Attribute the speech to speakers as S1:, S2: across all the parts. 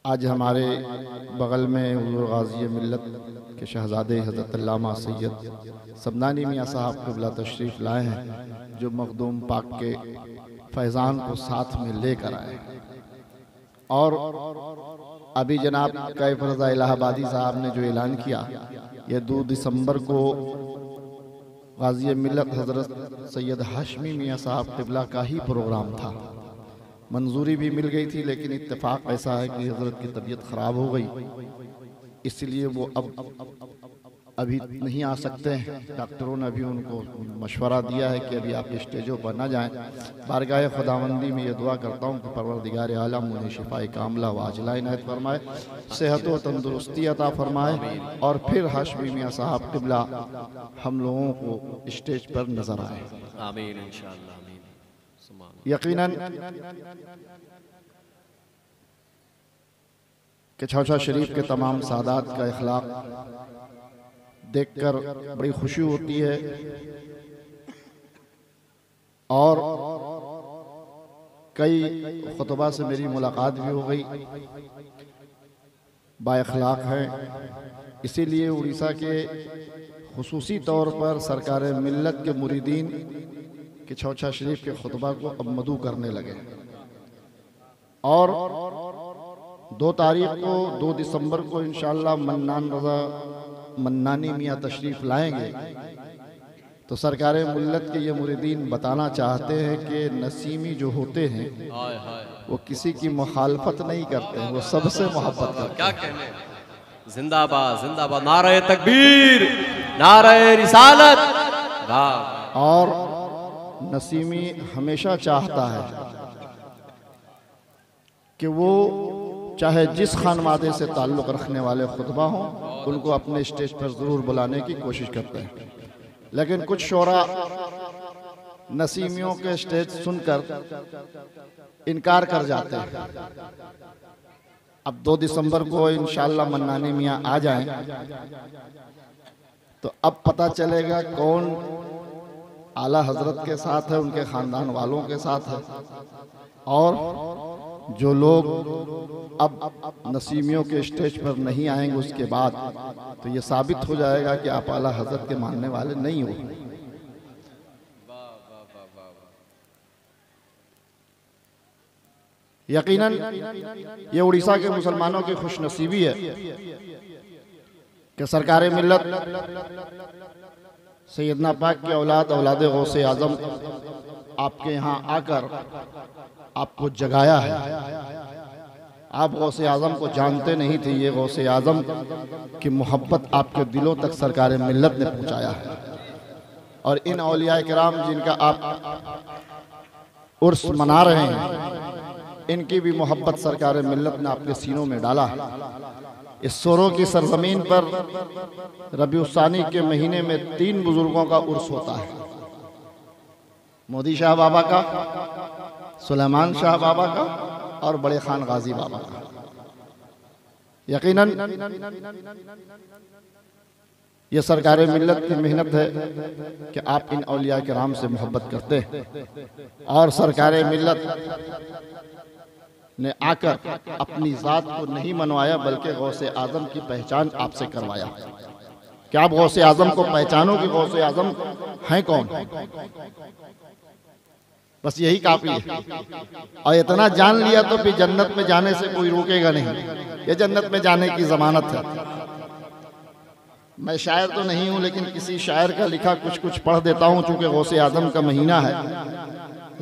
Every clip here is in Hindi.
S1: आज हमारे बगल में हुज़ूर गाज़ी मिल्लत के शहज़ादे हज़रत अल्लामा सैयद सबनानी मियाँ साहब क़िबला तशरीफ़ लाए हैं, जो मखदूम पाक के फैज़ान को साथ में लेकर आए। और अभी जनाब कैफ रज़ा इलाहाबादी साहब ने जो ऐलान किया, ये 2 दिसंबर को गाज़ी मिल्लत हज़रत सैयद हाशमी मियाँ साहब क़िबला का ही प्रोग्राम था। मंजूरी भी मिल गई थी, लेकिन इत्तेफाक ऐसा है कि हज़रत की तबीयत ख़राब हो गई, इसलिए वो अब अभी नहीं आ सकते हैं। डॉक्टरों ने अभी उनको मशवरा दिया है कि अभी आप स्टेजों पर ना जाएं। बारगाह खुदावंदी में ये दुआ करता हूँ कि परवरदिगार आलम उन्हें शिफाए कामला व आजिला इनायत फरमाए, सेहत व तंदुरुस्ती अता फरमाए, और फिर हाशमी मियाँ साहब क़िबला हम लोगों को स्टेज पर नज़र आए।
S2: आमीन इंशाअल्लाह।
S1: यकीनन कि छौछा शरीफ के तमाम सादात का इखलाक देखकर बड़ी खुशी होती है, और कई खुतबा से मेरी मुलाकात भी हो गई, बाइखलाक हैं। इसीलिए उड़ीसा के खुसूसी तौर पर सरकार मिल्लत के मुरीदीन कि छौछा शरीफ के खुतबा को अब मदू करने लगे। और 2 तारीख को 2 दिसंबर को इंशाअल्लाह मन्नान रज़ा मन्नानी मियाँ तशरीफ़ लाएंगे, तो सरकार मिल्लत के ये मुरीदीन बताना चाहते हैं कि नसीमी जो होते हैं वो किसी की मुखालफत नहीं करते हैं, वो सबसे मोहब्बत करते हैं।
S2: क्या कहने, जिंदाबाद जिंदाबाद, नारे तकबीर, नारे रिसालत।
S1: और नसीमी हमेशा चाहता है कि वो चाहे जिस खानवादे से ताल्लुक़ रखने वाले खुतबा हों, उनको अपने स्टेज पर ज़रूर बुलाने की कोशिश करते हैं। लेकिन कुछ शोरा नसीमियों के स्टेज सुनकर इनकार कर जाते हैं। अब 2 दिसंबर को इंशाअल्लाह मन्नानी मियाँ आ जाएं, तो अब पता चलेगा कौन आला हजरत के साथ है, उनके ख़ानदान वालों के साथ है, और जो लोग अब नसीमियों के स्टेज पर नहीं आएंगे उसके बाद तो ये साबित हो जाएगा कि आप आला हजरत के मानने वाले नहीं हो। यकीनन ये उड़ीसा के मुसलमानों की खुशनसीबी है कि सरकार मिल्लत सैयदना पाक की औलाद औलाद गौसे आज़म आपके यहाँ आकर आपको जगाया है। आप गौसे आज़म को जानते नहीं थे, ये गौसे आज़म की मोहब्बत आपके दिलों तक सरकार मिल्लत ने पहुँचाया है। और इन औलिया किराम जिनका आप उर्स मना रहे हैं, इनकी भी मोहब्बत सरकार मिल्लत ने आपके सीनों में डाला है। इस सोरों की सरजमीन पर रबीउस्सानी के महीने में 3 बुजुर्गों का उर्स होता है, मोदी शाह बाबा का, सुलेमान शाह बाबा का, और बड़े खान गाजी बाबा का। यकीनन ये सरकार मिल्लत की मेहनत है कि आप इन औलिया किराम से मोहब्बत करते हैं, और सरकार मिल्लत ने आकर अपनी ज़ात को नहीं मनवाया, बल्कि गौसे आज़म की पहचान आपसे करवाया कि आप गौसे आज़म को पहचानो कि गौसे आज़म हैं कौन। बस यही काफ़ी है, और इतना जान लिया तो फिर जन्नत में जाने से कोई रोकेगा नहीं। ये जन्नत में जाने की ज़मानत है। मैं शायर तो नहीं हूँ, लेकिन किसी शायर का लिखा कुछ पढ़ देता हूँ, चूँकि गौसे आज़म का महीना है।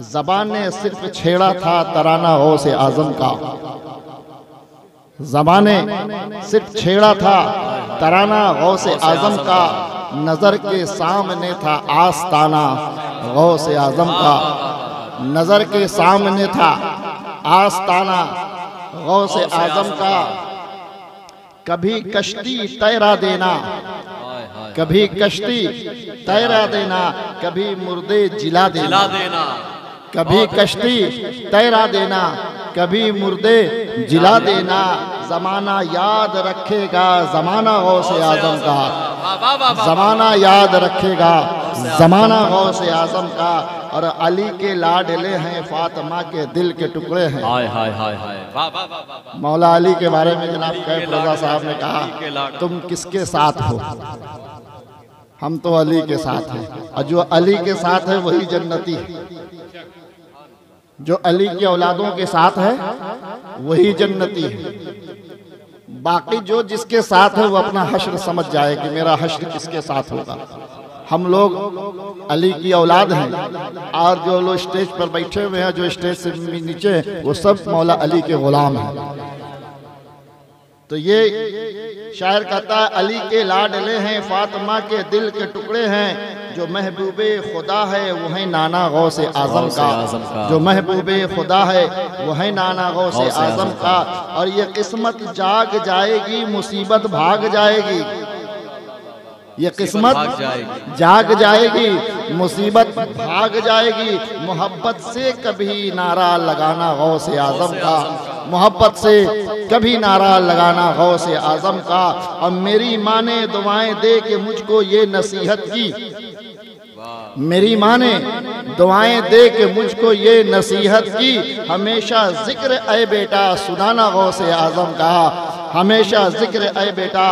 S1: ज़बान ने सिर्फ छेड़ा था तराना गौसे आज़म का, ज़बान ने सिर्फ छेड़ा था तराना गौसे आज़म का, नज़र के सामने था आस्ताना गौसे आज़म का, नज़र के सामने था आस्ताना गौसे आज़म का। कभी कश्ती तैरा देना, कभी कश्ती तैरा देना, कभी मुर्दे जिला देना, कभी कश्ती तैरा देना, कभी मुर्दे जिला देना। ज़माना याद रखेगा ज़माना गौसे आज़म का, ज़माना याद रखेगा ज़माना गौसे आज़म का। और अली के लाडले हैं, फातिमा के दिल के टुकड़े हैं।
S2: हाय हाय हाय हाय, वाह वाह वाह वाह।
S1: मौला अली के बारे में जनाब कैफ रज़ा साहब ने कहा, तुम किसके साथ हो? हम तो अली के साथ हैं, और जो अली के साथ है वही जन्नती है। जो अली की औलादों के साथ है वही जन्नती है। बाकी जो जिसके साथ है वो अपना हश्र समझ जाए कि मेरा हश्र किसके साथ होगा। हम लोग अली की औलाद हैं, और जो लोग स्टेज पर बैठे हुए हैं, जो स्टेज से नीचे हैं, वो सब मौला अली के गुलाम हैं। तो ये शायर कहता है, अली के लाडले हैं, फातिमा के दिल के टुकड़े हैं। जो महबूबे खुदा है वो है नाना गौसे आजम का। जो महबूबे खुदा है वो है नाना गौसे आजम का। और ये किस्मत जाग जाएगी, मुसीबत भाग जाएगी। ये किस्मत जाग जाएगी, मुसीबत भाग जाएगी। मोहब्बत से कभी नारा लगाना गौसे आजम का। मोहब्बत से कभी नारा लगाना गौसे आजम का। और मेरी माँ ने दुआएं दे के मुझको ये नसीहत की। मेरी माँ ने दुआएं दे के मुझको ये नसीहत की, हमेशा जिक्र ऐ बेटा सुनाना गौसे आजम का। हमेशा जिक्र ऐ बेटा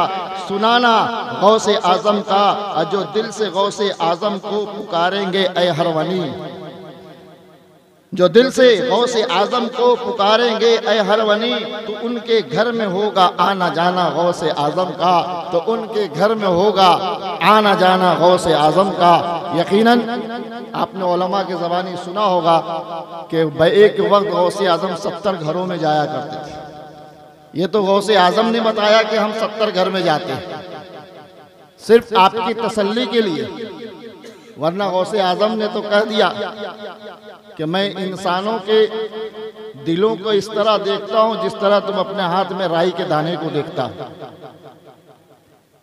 S1: सुनाना गौसे आजम का। और जो दिल से गौसे आजम को पुकारेंगे ऐ हरवनी, जो दिल से गौसे आजम को पुकारेंगे ऐ हरवनी, तो उनके घर में होगा आना जाना गौसे आजम का। तो उनके घर में होगा आना जाना गौसे आजम का। यकीनन आपने उलमा के ज़बानी सुना होगा कि एक वक्त गौसे आजम 70 घरों में जाया करते थे। ये तो गौसे आजम ने बताया कि हम 70 घर में जाते हैं, सिर्फ आपकी तसल्ली के लिए। वरना गौसे आजम ने तो कह दिया कि मैं इंसानों के दिलों को इस तरह देखता हूं जिस तरह तुम अपने हाथ में राई के दाने को देखता हो।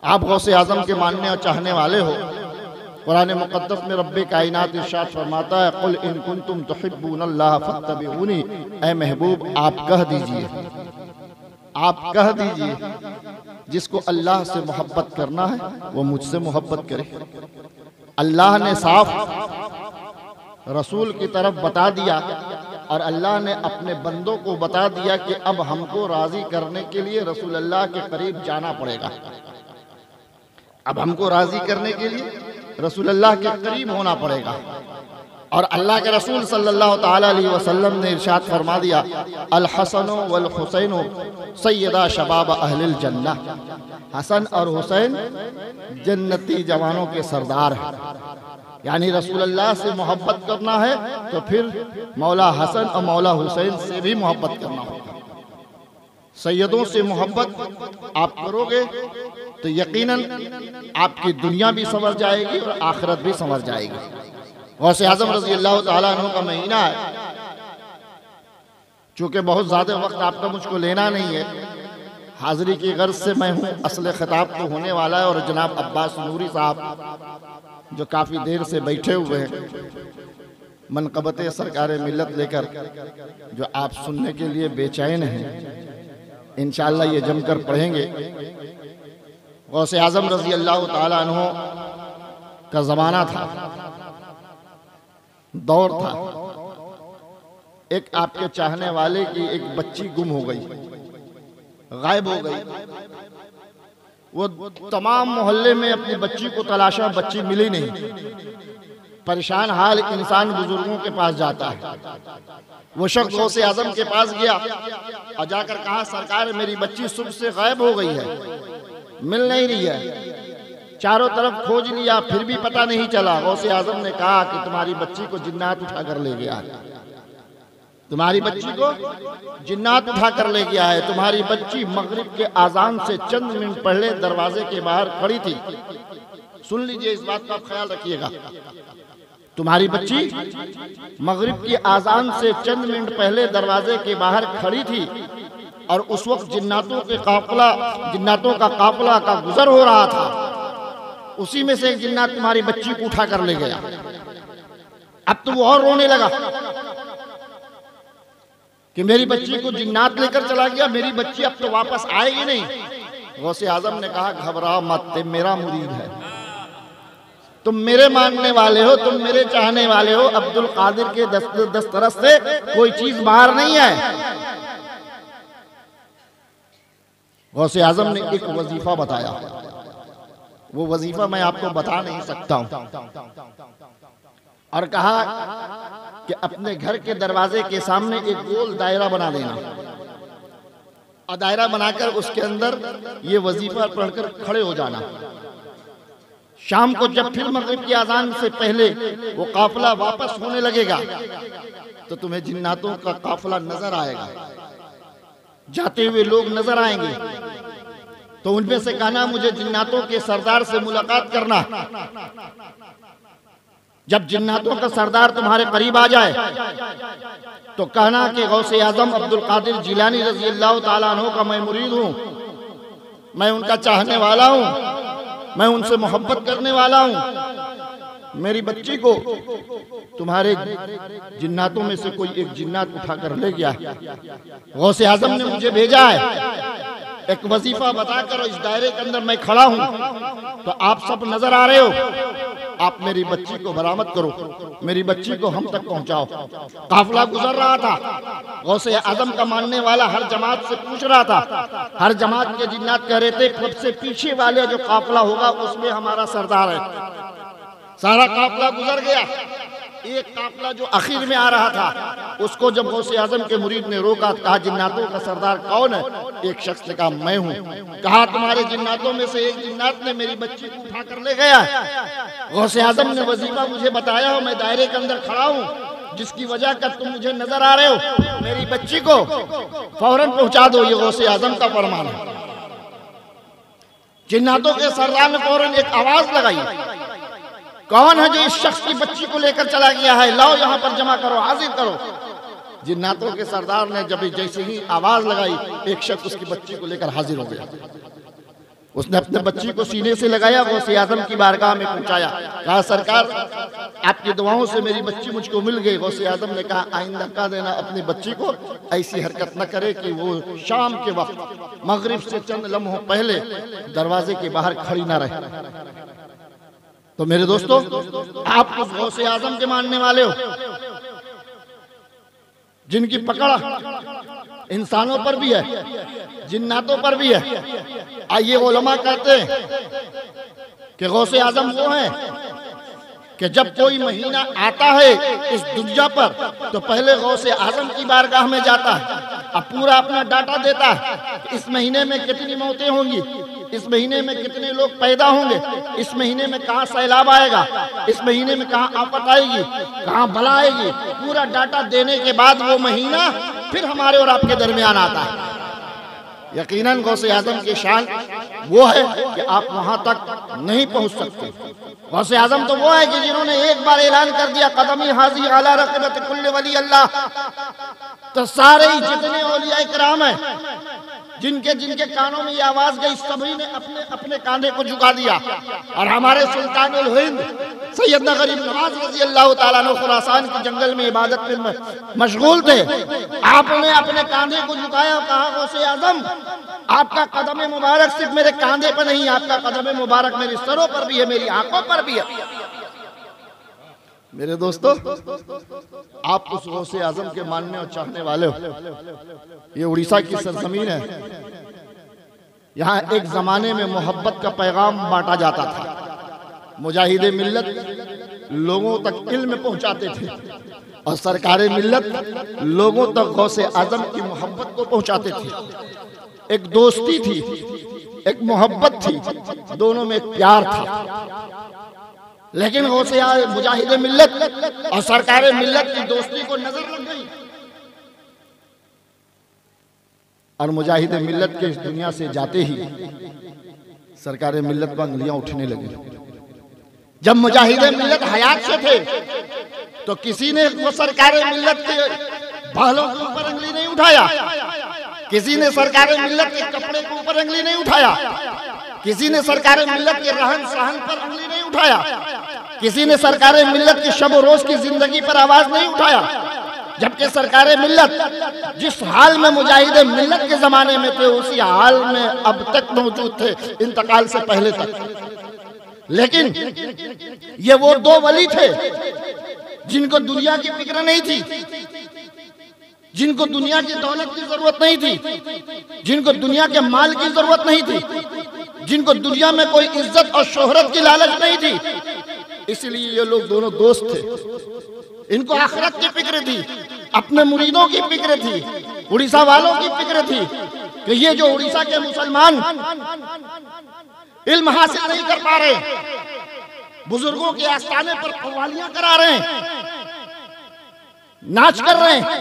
S1: आप गौसे आजम के मानने और चाहने वाले हो। कुरान मुक़द्दस में रब्बे कायनात इरशाद फरमाता है, कुल इन कुंतुम तुहिब्बूनल्लाह फत्तबिऊनी। ऐ महबूब आप कह दीजिए, आप कह दीजिए, जिसको अल्लाह से मोहब्बत करना है वो मुझसे मोहब्बत करे। अल्लाह ने साफ रसूल की तरफ बता दिया, और अल्लाह ने अपने बंदों को बता दिया कि अब हमको राजी करने के लिए रसूल अल्लाह के करीब जाना पड़ेगा। अब हमको राजी करने के लिए रसूल अल्लाह के करीब होना पड़ेगा। और अल्लाह के रसूल सल्लल्लाहु ताला अलैहि वसल्लम ने इरशाद फरमा दिया, अल हसनो वल हुसैनो सैयदा शबाब अहलिल जन्नह। हसन और हुसैन जन्नती जवानों के सरदार हैं। यानी रसूल अल्लाह से मोहब्बत करना है तो फिर मौला हसन और मौला हुसैन से भी मोहब्बत करना होगा। सैयदों से मोहब्बत आप करोगे तो यकीनन आपकी दुनिया भी संवर जाएगी और आखिरत भी संवर जाएगी। गौसे आज़म रज़ी अल्लाह ताला अन्हु का महीना है। चूँकि बहुत ज़्यादा वक्त आपका मुझको लेना नहीं है, हाज़िरी की गर्ज से मैं हूँ। असल खिताब तो होने वाला है, और जनाब अब्बास नूरी साहब जो काफ़ी देर से बैठे हुए हैं मनक़बत सरकार मिल्लत लेकर, जो आप सुनने के लिए बेचैन हैं, इंशाअल्लाह ये जमकर पढ़ेंगे। गौसे आज़म रज़ी अल्लाह ताला अन्हु का ज़माना था, दौर था। एक आपके चाहने वाले की एक बच्ची गुम हो गई, गायब हो गई। वो तमाम मोहल्ले में अपनी बच्ची को तलाशा, बच्ची मिली नहीं। परेशान हाल इंसान बुजुर्गों के पास जाता है। वो शख्स गौसे आज़म के पास गया और जाकर कहा, सरकार मेरी बच्ची सुबह से गायब हो गई है, मिल नहीं रही है। चारों तरफ खोज लिया फिर भी पता नहीं चला। गौसे आज़म ने कहा कि तुम्हारी बच्ची को जिन्नात उठा कर ले गया है। तुम्हारी बच्ची को जिन्नात उठा कर ले गया है। तुम्हारी बच्ची मगरिब के आज़ान से चंद मिनट पहले दरवाजे के बाहर खड़ी थी। सुन लीजिए, इस बात का आप ख्याल रखिएगा। तुम्हारी बच्ची मगरिब की आज़ान से चंद मिनट पहले दरवाजे के बाहर खड़ी थी, और उस वक्त जिन्नातों का काफिला का गुजर हो रहा था। उसी में से एक जिन्नात तुम्हारी बच्ची को उठा कर ले गया। अब तो वो और रोने लगा कि मेरी बच्ची को जिन्नात लेकर चला गया, मेरी बच्ची अब तो वापस आएगी नहीं। गौसे आज़म ने कहा, घबरा मत, मेरा मुरीद है। तुम मेरे मानने वाले हो, तुम मेरे चाहने वाले हो। अब्दुल कादिर के दस्तरस से कोई चीज बाहर नहीं है। गौसे आजम ने एक वजीफा बताया, वो वजीफा मैं आपको बता नहीं सकता हूं, और कहा कि अपने घर के दरवाजे के सामने एक गोल दायरा बना देना, और दायरा बनाकर उसके अंदर ये वजीफा पढ़कर खड़े हो जाना। शाम को जब फिर मगरिब की अजान से पहले वो काफिला वापस होने लगेगा तो तुम्हें जिन्नातों का काफिला नजर आएगा, जाते हुए लोग नजर आएंगे। तो उनमें से कहना मुझे जिन्नातों के सरदार से मुलाकात करना। जब जिन्नातों का सरदार तुम्हारे करीब आ जाए तो कहना कि गौसे आजम अब्दुल कादिर जिलानी रजी अल्लाह ताला अन्हु का मैं मुरीद हूँ, मैं उनका चाहने वाला हूँ, मैं उनसे मोहब्बत करने वाला हूँ। मेरी बच्ची को तुम्हारे जिन्नातों में से कोई एक जिन्नात उठाकर ले गया। गौसे आजम ने मुझे भेजा है एक वजीफा बताकर, इस दायरे के अंदर मैं खड़ा हूँ तो आप सब नजर आ रहे हो, आप मेरी बच्ची को बरामद करो, मेरी बच्ची को हम तक पहुंचाओ। काफिला गुजर रहा था, गौसे आजम का मानने वाला हर जमात से पूछ रहा था। हर जमात के जिन्नात कह रहे थे सबसे पीछे वाले जो काफिला होगा उसमें हमारा सरदार है। सारा काफिला गुजर गया, एक काफिला जो आखिर में आ रहा था उसको जब गौसे आजम के मुरीद ने रोका, कहा जिन्नातों का सरदार कौन है? एक शख्स ने कहा मैं हूँ। कहा तुम्हारे जिन्नातों में से एक जिन्नात ने मेरी बच्ची को उठा कर ले गया। गौसे आजम ने वजीफा मुझे बताया, मैं दायरे के अंदर खड़ा हूँ, जिसकी वजह कर तुम मुझे नजर आ रहे हो, मेरी बच्ची को फौरन पहुंचा दो, ये गौसे आजम का फरमान है। जिन्नातों के सरदार ने फौरन एक आवाज लगाई, कौन है जो इस शख्स की बच्ची को लेकर चला गया है? लाओ यहाँ पर जमा करो, हाजिर करो। जिन्नातों के सरदार ने जब जैसे ही आवाज लगाई, एक शख्स उसकी बच्ची को लेकर हाजिर हो गया। उसने अपने बच्ची को सीने से लगाया, गौसे आजम की बारगाह में पहुंचाया। कहा सरकार आपकी दुआओं से मेरी बच्ची मुझको मिल गई। गौसे आजम ने कहा आइंदा कह देना अपनी बच्ची को ऐसी हरकत न करे कि वो शाम के वक्त मगरिब से चंद लम्हों पहले दरवाजे के बाहर खड़ी न रहे। तो मेरे दोस्तों, आप उस गौसे आजम के मानने वाले हो जिनकी पकड़ इंसानों पर भी है, जिन्नातों पर भी है। आइए उलमा कहते हैं कि गौसे आजम वो है कि जब कोई महीना आता है इस दुनिया पर तो पहले गौसे आजम की बारगाह में जाता है, अब पूरा अपना डाटा देता है। इस महीने में कितनी मौतें होंगी, इस महीने में कितने लोग पैदा होंगे, इस महीने में कहाँ सैलाब आएगा, इस महीने में कहाँ आफत आएगी, कहाँ बला आएगी, पूरा डाटा देने के बाद वो महीना फिर हमारे और आपके दरमियान आता है। यकीनन गौसे आजम की शान वो है कि आप वहां तक नहीं पहुंच सकते। गौसे आजम तो वो है कि जिन्होंने एक बार ऐलान कर दिया कदमी हाजी आला रक़बत कुल्ल वली अल्लाह, तो सारे ही जितने औलिया इकराम हैं जिनके जिनके कानों में ये आवाज गई, सभी ने अपने अपने कांधे को झुका दिया। और हमारे सुल्तान उल हिंद सैयदना गरीब नवाज रजी अल्लाह ताला अन्हु खुरासान के जंगल में इबादत में मशगूल थे, आपने अपने कांधे को झुकाया, कहा गौसे आजम आपका कदम मुबारक सिर्फ मेरे कांधे पर नहीं, आपका कदम मुबारक मेरी सरों पर भी है, मेरी आंखों पर भी है। मेरे दोस्तों, आप उस गौसे आजम के मानने और चाहने वाले हो। ये उड़ीसा की सरजमीन है, यहाँ एक जमाने में मोहब्बत का पैगाम बांटा जाता था। मुजाहिदे मिल्लत लोगों तक इल्म पहुंचाते थे और सरकारे मिल्लत लोगों तक गौसे आजम की मोहब्बत को पहुंचाते थे। एक दोस्ती थी, एक मोहब्बत थी, दोनों में एक प्यार था। लेकिन गौसे मुजाहिदे मिल्लत और सरकारे मिल्लत की दोस्ती को नजर लग गई और मुजाहिदे मिल्लत के इस दुनिया से जाते ही सरकारे मिल्लत पर अंगलियां उठने लगी। जब मुजाहिदे मिल्लत हयात से थे तो किसी ने वो सरकारे मिल्लत के बालों के ऊपर अंगली नहीं उठाया, किसी ने सरकारे मिल्लत के कपड़े के ऊपर अंगली नहीं उठाया, किसी ने सरकारे मिल्लत के रहन सहन पर अंगली नहीं उठाया, किसी ने सरकारे मिल्लत की शब रोज की जिंदगी पर आवाज नहीं उठाया। जबकि सरकारे मिल्लत जिस हाल में मुजाहिदे मिल्लत के जमाने में थे उसी हाल में अब तक मौजूद थे, इंतकाल से पहले तक। लेकिन ये वो दो वली थे जिनको दुनिया की फिक्र नहीं थी, जिनको दुनिया की दौलत की जरूरत नहीं थी, जिनको दुनिया के माल की जरूरत नहीं थी, जिनको दुनिया में कोई इज्जत और शोहरत की लालच नहीं थी। इसलिए ये लोग दोनों दोस्त थे। इनको आखिरत की फिक्र थी, अपने मुरीदों की फिक्र थी, उड़ीसा वालों की फिक्र थी कि ये जो उड़ीसा के मुसलमान इल्म हासिल नहीं कर पा रहे, बुजुर्गों के आस्थाने पर कव्वालियां करा रहे हैं, नाच कर रहे हैं।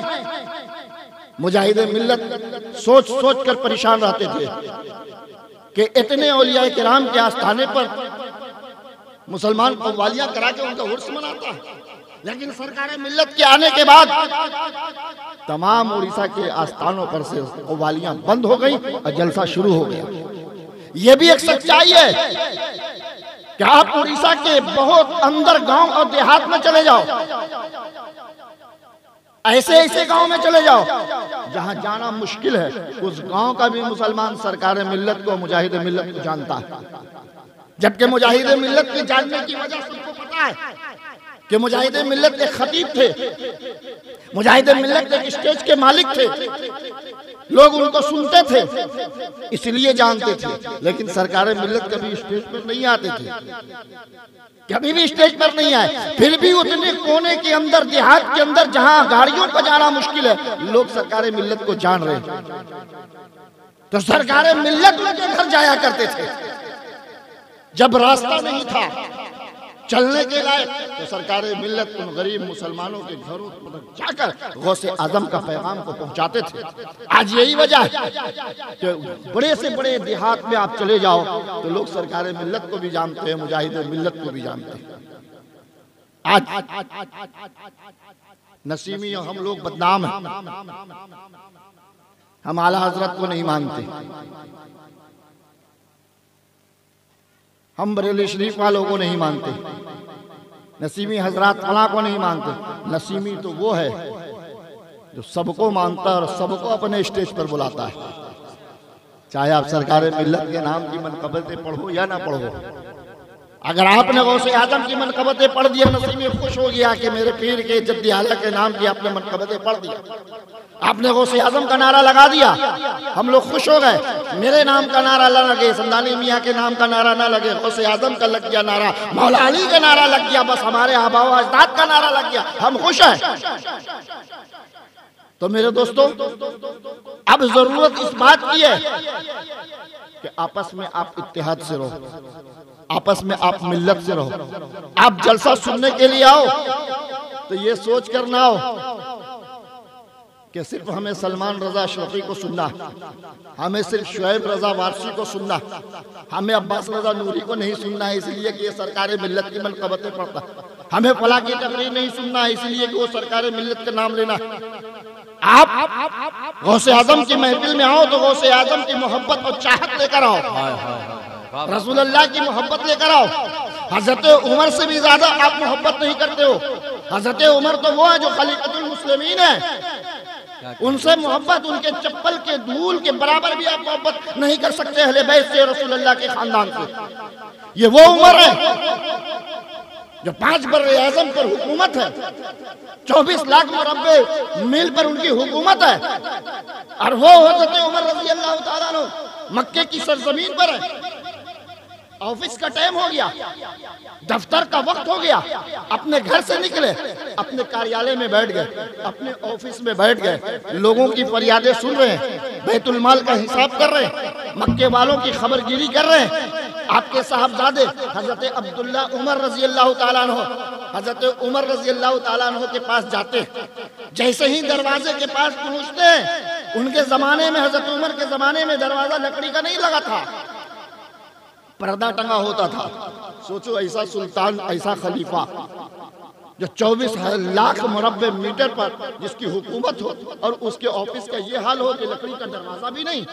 S1: मुजाहिदे मिल्लत सोच सोच कर परेशान रहते थे कि इतने औलिया किराम के आस्थाने पर मुसलमान कव्वालियां करा के उनका उर्स मनाता है। लेकिन सरकार मिल्लत के आने के बाद तमाम उड़ीसा के आस्थानों पर से कव्वालियां बंद हो गई और जलसा शुरू हो गया। यह भी एक सच्चाई है कि आप उड़ीसा के बहुत अंदर गांव और देहात में चले जाओ, ऐसे ऐसे गांव में चले जाओ जहां जाना मुश्किल है, उस गांव का भी मुसलमान सरकार मिल्लत को, मुजाहिद मिल्लत को जानता है। जबकि मुजाहिद मिल्लत के जानने की वजह सबको पता है कि मुजाहिद मिल्लत एक खतीब थे, मुजाहिद मिल्लत एक स्टेज के मालिक थे, लोग उनको सुनते थे इसलिए जानते थे। लेकिन सरकार मिल्लत कभी स्टेज पर नहीं आते थे, कभी भी स्टेज पर नहीं आए। फिर भी उतने कोने के अंदर, देहात के अंदर जहां गाड़ियों को जाना मुश्किल है, लोग सरकार मिल्लत को जान रहे। तो सरकार मिल्लत उनके घर जाया करते थे। जब रास्ता नहीं था चलने के लायक, तो सरकार मिल्लत उन गरीब मुसलमानों के घरों तक जाकर गौसे आजम का पैगाम को पहुंचाते थे। आज यही वजह है कि बड़े से बड़े देहात में आप चले जाओ तो लोग सरकार मिल्लत को भी जानते हैं, मुजाहिद मिल्लत को भी जानते हैं। आज नसीमी और हम लोग बदनाम हैं, हम आला हजरत को नहीं मानते, हम बरेली शरीफ वालों को नहीं मानते, नसीमी हजरत फला को नहीं मानते। नसीमी तो वो है जो सबको मानता है और सबको अपने स्टेज पर बुलाता है, चाहे आप सरकार मिल्लत के नाम की मनकबतें पढ़ो या ना पढ़ो। अगर आपने गौसे आजम की मनकबतें पढ़ दिया, नसीमी खुश हो गया कि मेरे पीर के जद्दी आला के नाम की आपने मनकबतें पढ़ दिया, आपने गौसे आजम का नारा लगा दिया, हम लोग खुश हो गए। मेरे नाम का नारा ना लगे, समदानी मियाँ के नाम का नारा ना लगे, गौसे आजम का लग गया नारा, मौला अली का नारा लग गया, बस हमारे आबा व अजदाद का नारा लग गया, हम खुश हैं। तो मेरे दोस्तों, अब जरूरत इस बात की है कि आपस में आप इत्तेहाद से रहो, आपस में आप मिल्लत से रहो। आप जलसा सुनने के लिए आओ तो ये सोच कर ना आओ कि सिर्फ हमें सलमान रजा शौकी को सुनना, हमें सिर्फ शुएब रजा वारसी को सुनना, हमें अब्बास रजा नूरी को नहीं सुनना है इसलिए कि ये सरकार मिल्लत की मनकबतें पढ़ता, हमें फला की तकरीर नहीं सुनना है इसलिए कि वो सरकार मिल्लत का नाम लेना। आप गौसे आजम की महफिल में आओ तो गौसे आजम की मोहब्बत और चाहत लेकर आओ, रसूलुल्लाह की मोहब्बत लेकर आओ। हजरत उमर से भी ज्यादा आप मोहब्बत नहीं करते हो। हजरत उमर तो वो है जो खलीफतुल मुस्लिमीन है, उनसे मोहब्बत, उनके चप्पल के धूल के बराबर भी आप मोहब्बत नहीं कर सकते अहले बैत से, रसूलुल्लाह के खानदान से। ये वो उमर है जो 5 बर्रे आज़म पर हुकूमत है, 24 लाख मुरब्बे मील पर उनकी हुकूमत है, और वो हज़रत उमर रज़ी अल्लाह तआला अन्हु मक्के की सरजमीन पर है। ऑफिस का टाइम हो गया, दफ्तर का वक्त हो गया, अपने घर से निकले, अपने कार्यालय में बैठ गए, अपने ऑफिस में बैठ गए, लोगों की फरियादें सुन रहे हैं, बैतुल माल का हिसाब कर रहे हैं, मक्के वालों की खबरगिरी कर रहे हैं। आपके साहबजादे हजरत अब्दुल्ला उमर रजी अल्लाह तआला अन्हु, हजरत उमर रजी अल्लाह तआला अन्हु के पास जाते, जैसे ही दरवाजे के पास पहुंचते हैं, उनके जमाने में, हजरत उमर के जमाने में दरवाजा लकड़ी का नहीं लगा था, पर्दा टंगा होता था। सोचो ऐसा सुल्तान, ऐसा खलीफा जो 24 लाख मुरब्बे मीटर पर जिसकी हुकूमत हो और उसके ऑफिस का ये हाल हो कि लकड़ी का दरवाजा भी नहीं।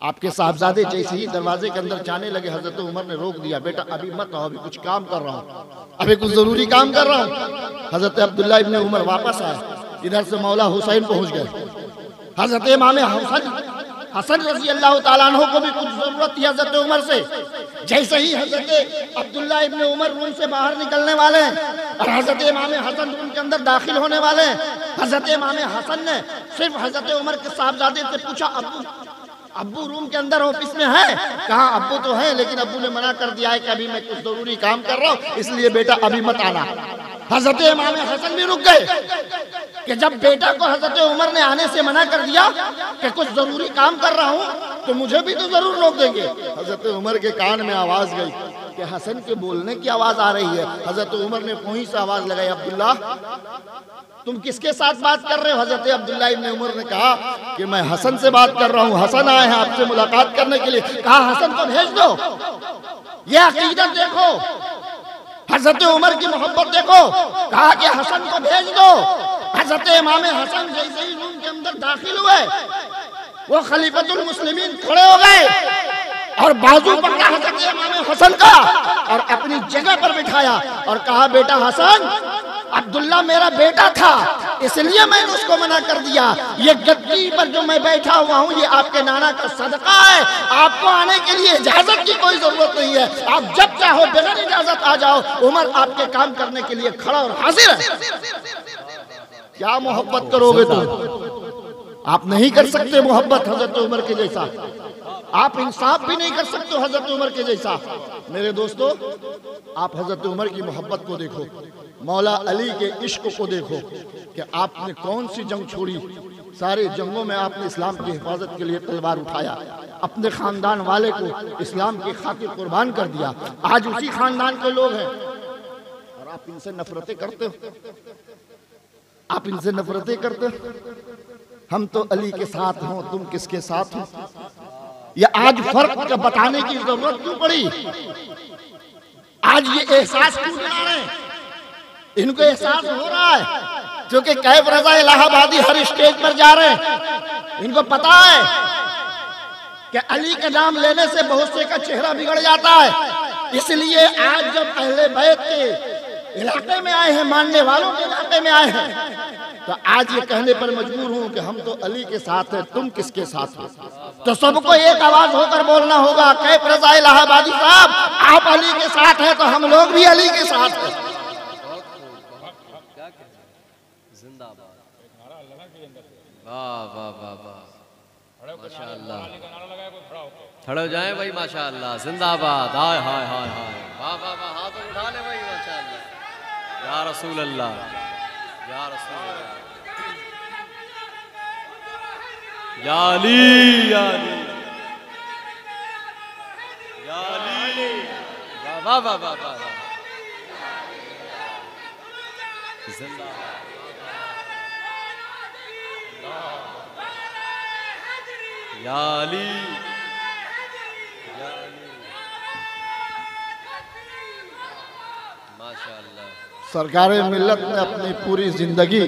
S1: आपके साहबजादे जैसे ही दरवाजे के अंदर जाने लगे, हजरत उमर ने रोक दिया, बेटा अभी मत आओ, अभी कुछ काम कर रहा हूँ, अभी कुछ जरूरी काम कर रहा हूँ। हजरत अब्दुल्ला इब्ने उमर वापस आए, इधर से मौला हुसैन पहुंच गए, हजरत इमाम हसन रजी अल्लाह तआला अन्हु को भी कुछ जरूरत थी हजरत उमर से,
S3: जैसे ही हजरत अब्दुल्ला इब्ने उमर रूम से बाहर निकलने वाले और हजरत इमाम हसन रूम के अंदर दाखिल होने वाले, हजरत इमाम हसन ने सिर्फ हजरत उमर के साहबजादे से पूछा, अब्बू रूम के अंदर ऑफिस में है? कहा अब्बू तो है, लेकिन अब्बू ने मना कर दिया है कि अभी मैं कुछ जरूरी काम कर रहा हूँ, इसलिए बेटा अभी मत आना। हजरत इमाम हसन भी रुक गए कि जब बेटा को हजरत उमर ने आने से मना कर दिया कि कुछ जरूरी काम कर रहा हूँ तो मुझे भी तो जरूर रोक देंगे। हजरत उमर के कान में आवाज गई कि हसन के बोलने की आवाज आ रही है। हजरत उमर ने वहीं से आवाज लगाई, अब्दुल्ला तुम किसके साथ बात कर रहे हो? हजरत अब्दुल्ला इब्ने उमर ने कहा कि मैं हसन से बात कर रहा हूँ, हसन आए हैं आपसे मुलाकात करने के लिए। कहा हसन को भेज दो। यह अकीदत देखो, हजरत उमर की मोहब्बत देखो। कहा कि हसन को भेज दो। हजरत इमाम हसन जैसे ही रूम के अंदर दाखिल हुए, वो खलीफतुल मुस्लिमीन खड़े हो गए और बाजू पकड़ा हजरत इमाम हसन का और अपनी जगह पर बिठाया और कहा, बेटा हसन, अब्दुल्ला मेरा बेटा था, इसलिए मैंने उसको मना कर दिया। ये गद्दी पर जो मैं बैठा हुआ हूँ ये आपके नाना का सदका है। आपको आने के लिए इजाजत की कोई जरूरत नहीं है, आप जब चाहो बगैर इजाजत आ जाओ। उमर आपके काम करने के लिए खड़ा और हाजिर है। क्या मोहब्बत करोगे तुम? आप नहीं कर सकते मोहब्बत हजरत उमर के जैसा, आप इंसाफ भी नहीं कर सकते हजरत उमर के जैसा। मेरे दोस्तों, आप हजरत उमर की मोहब्बत को देखो, मौला अली के इश्क को देखो कि आपने कौन सी जंग छोड़ी। सारे जंगों में आपने इस्लाम की हिफाजत के लिए तलवार उठाया, अपने खानदान वाले को इस्लाम की खातिर कुर्बान कर दिया। आज उसी खानदान के लोग हैं और आप इनसे नफरतें करते हो, आप इनसे नफरतें करते हो। हम तो अली के साथ हो, तुम किसके साथ हो? ये आज फर्क बताने की जरूरत क्यों पड़ी? आज ये एहसास क्यों दिला रहे हैं? इनको एहसास हो रहा है क्योंकि कैफ रजा इलाहाबादी हर स्टेज पर जा रहे हैं। इनको पता है कि अली का नाम लेने से बहुत से का चेहरा बिगड़ जाता है। इसलिए आज जब अहले बैत के इलाके में आए हैं, मानने वालों के इलाके में आए हैं, तो आज ये कहने पर मजबूर हूं कि हम तो अली के साथ हैं, तुम किसके साथ हो? तो सबको एक आवाज होकर बोलना होगा, कैफ रजा इलाहाबादी साहब, आप अली के साथ हैं तो हम लोग भी अली के साथ हैं।
S2: वाह वाह वाह वाह, माशाअल्लाह। खड़े हो जाए भाई, माशाअल्लाह, जिंदाबाद। हाय हाय हाय हाय, वाह वाह वाह, हाथ उठा ले भाई, माशाअल्लाह। या रसूल अल्लाह, या रसूल अल्लाह, या अली, या अली, या अली। वाह वाह वाह वाह वाह, जिंदाबाद। या अली, या अली, माशाअल्लाह।
S1: सरकार मिल्लत ने अपनी पूरी जिंदगी,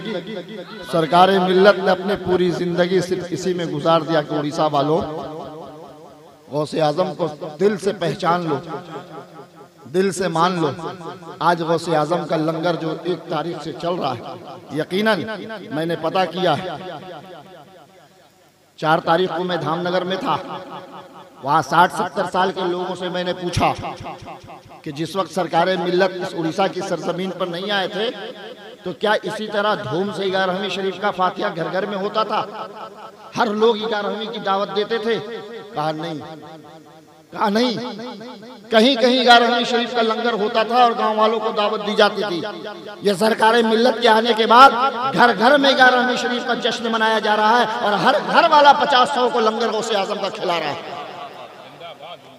S1: सरकार मिल्लत ने अपनी पूरी जिंदगी सिर्फ इसी में गुजार दिया कि उड़ीसा वालों, गौसे आजम को दिल से पहचान लो, दिल से मान लो। आज गौसे आजम का लंगर जो 1 तारीख से चल रहा है, यकीनन मैंने पता किया है, 4 तारीख को मैं धामनगर में था। वहाँ 60-70 साल के लोगों से मैंने पूछा कि जिस वक्त सरकार मिल्लत इस उड़ीसा की सरजमीन पर नहीं आए थे तो क्या इसी तरह धूम से 11वीं शरीफ का फातिहा घर घर में होता था? हर लोग 11वीं की दावत देते थे? कहा नहीं, कहा नहीं, कहीं कहीं 11वीं शरीफ का लंगर होता था और गांव वालों को दावत दी जाती थी। ये सरकार मिल्लत के आने के बाद घर घर में 11वीं शरीफ का जश्न मनाया जा रहा है और हर घर वाला 50-100 को लंगर गौसे आजम का खिला रहा है।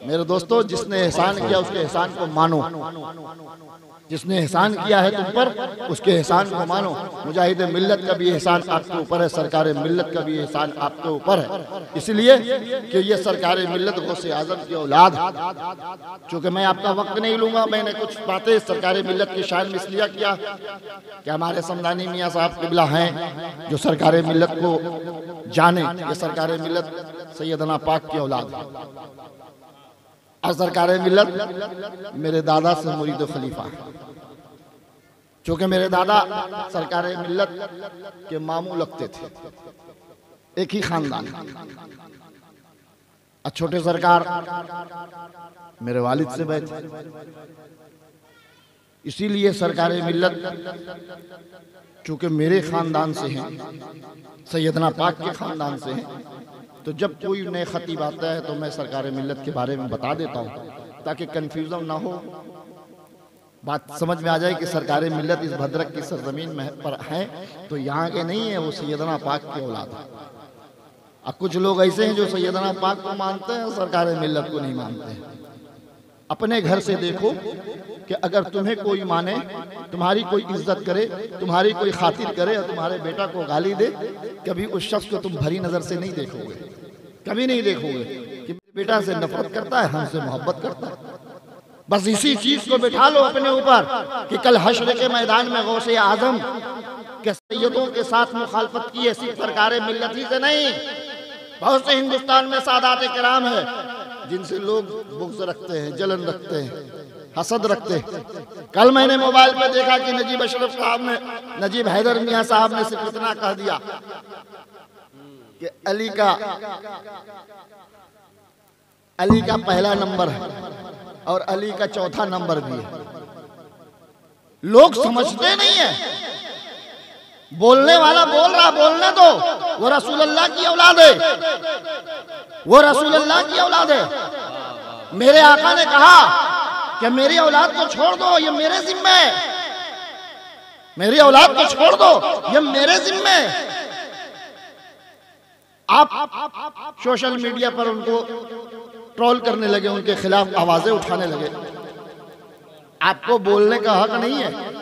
S1: मेरे दोस्तों, जिसने एहसान किया उसके एहसान को मानो, जिसने एहसान किया है तुम पर उसके एहसान को मानो। मुजाहिद मिल्लत का भी एहसान आपके ऊपर है, सरकार मिल्लत का भी एहसान आपके ऊपर है, इसलिए कि ये सरकार मिल्लत गौसे आजम की औलाद। चूँकि मैं आपका वक्त नहीं लूँगा, मैंने कुछ बातें सरकार मिल्लत की शान में इसलिए किया कि हमारे समदानी मियाँ साहब क़िबला हैं जो सरकार मिल्लत को जाने। ये सरकार मिल्लत सैयदना पाक की औलाद है और सरकार मिल्लत मेरे दादा से मुरीद खलीफा है। चूँकि मेरे दादा सरकार मिल्लत के मामू लगते थे, एक ही खानदान। छोटे सरकार मेरे वालिद से बैठे, इसीलिए सरकार मिल्लत चूंकि मेरे खानदान से हैं, सैयदना पाक के खानदान से हैं, तो जब कोई नए खतीब आता है तो मैं सरकार मिल्लत के बारे में बता देता हूँ ताकि कन्फ्यूजन ना हो, बात समझ में आ जाए कि सरकार मिल्लत इस भद्रक की सरजमीन में पर है तो यहाँ के नहीं है, वो सैयदना पाक की औलाद है। अब कुछ लोग ऐसे हैं जो सैयदना पाक को मानते हैं, सरकार मिल्लत को नहीं मानते हैं। अपने घर से देखो कि अगर तुम्हें कोई माने, तुम्हारी कोई इज्जत करे, तुम्हारी कोई खातिर करे और तुम्हारे बेटा को गाली दे, कभी उस शख्स को तुम भरी नजर से नहीं देखोगे, कभी नहीं देखोगे कि बेटा से नफरत करता है, हमसे मोहब्बत करता है। बस इसी चीज को बिठा लो अपने ऊपर कि कल हश्र के मैदान में गौसे आजम के सैयदों के साथ मुखालफत की है, सिर्फ सरकार मिल्लत ही से नहीं। बहुत से हिंदुस्तान में सादात किराम है जिनसे लोग बुग़्ज़ रखते हैं, जलन रखते हैं, हसद रखते हैं। कल मैंने मोबाइल पे देखा कि नजीब अशरफ साहब ने, नजीब हैदर मियां साहब ने सिर्फ इतना कह दिया कि अली का पहला नंबर है और अली का चौथा नंबर भी है। लोग समझते नहीं है, बोलने वाला बोल रहा, बोलने दो, वो रसूलुल्लाह की औलाद है, वो रसूलुल्लाह की औलाद है। मेरे आका ने कहा कि मेरी औलाद को छोड़ दो, ये मेरे जिम्मे है, मेरी औलाद को छोड़ दो, ये मेरे जिम्मे है। आप सोशल मीडिया पर उनको ट्रोल करने लगे, उनके खिलाफ आवाजें उठाने लगे। आपको बोलने का हक नहीं है।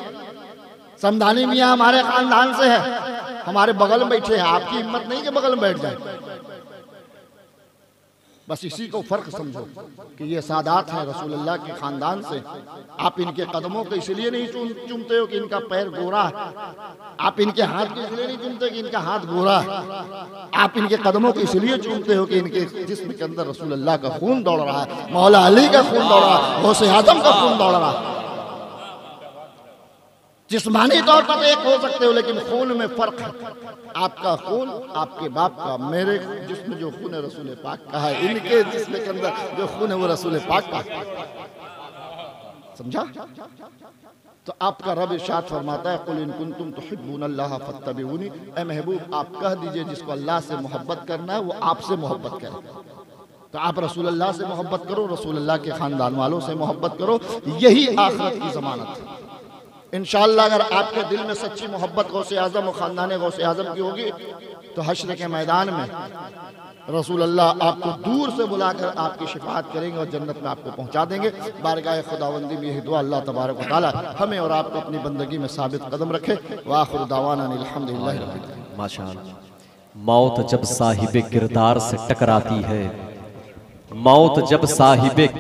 S1: समधानी मियां हमारे खानदान से है, हमारे बगल में बैठे हैं, आपकी हिम्मत नहीं कि बगल में बैठ जाए। बस इसी को फर्क समझो कि ये सादात हैं रसूलुल्लाह के खानदान से। आप इनके कदमों को इसलिए नहीं चूमते हो कि इनका पैर गोरा है, आप इनके हाथ को इसलिए नहीं चूमते कि इनका हाथ गोरा है, आप इनके कदमों को इसलिए चूमते हो कि इनके जिस्म के अंदर रसूलुल्लाह का खून दौड़ रहा है, मौला अली का खून दौड़ रहा है, गौसे आज़म का खून दौड़ रहा है। जिस्मानी तौर पर एक हो सकते हो लेकिन खून में फर्क है। आपका खून आपके बाप का, मेरे जिस्म जो खून है रसूल पाक का है, इनके जिस्म के अंदर जो खून है वो रसूल पाक का। समझा? तो आपका रब इरशाद फरमाता है कुल इन कुंतुम तुहिब्बूनल्लाह फत्तबिऊनी, ए महबूब आप कह दीजिए जिसको अल्लाह से मोहब्बत करना है वो आपसे मोहब्बत करे। तो आप रसूलुल्लाह से मोहब्बत करो, रसूलुल्लाह के खानदान वालों से मोहब्बत करो, यही आखिरत की जमानत है। इंशाअल्लाह अगर आपके दिल में सच्ची मोहब्बत गौसे आज़म और ख़ानदान गौसे आज़म की होगी तो हश्र के मैदान में रसूलुल्लाह आपको दूर से बुलाकर आपकी शिफाअत करेंगे और जन्नत में आपको पहुंचा देंगे। बारगाह खुदावंदी में यही दुआ अल्लाह तबारक व तआला हमें और आपको अपनी बंदगी में साबित कदम रखे। व आखिर दावाना अल्हम्दुलिल्लाहि रब्बिल आलमीन।
S2: माशाअल्लाह। मौत जब साहिबे किरदार से टकराती है, मौत जब साहिबे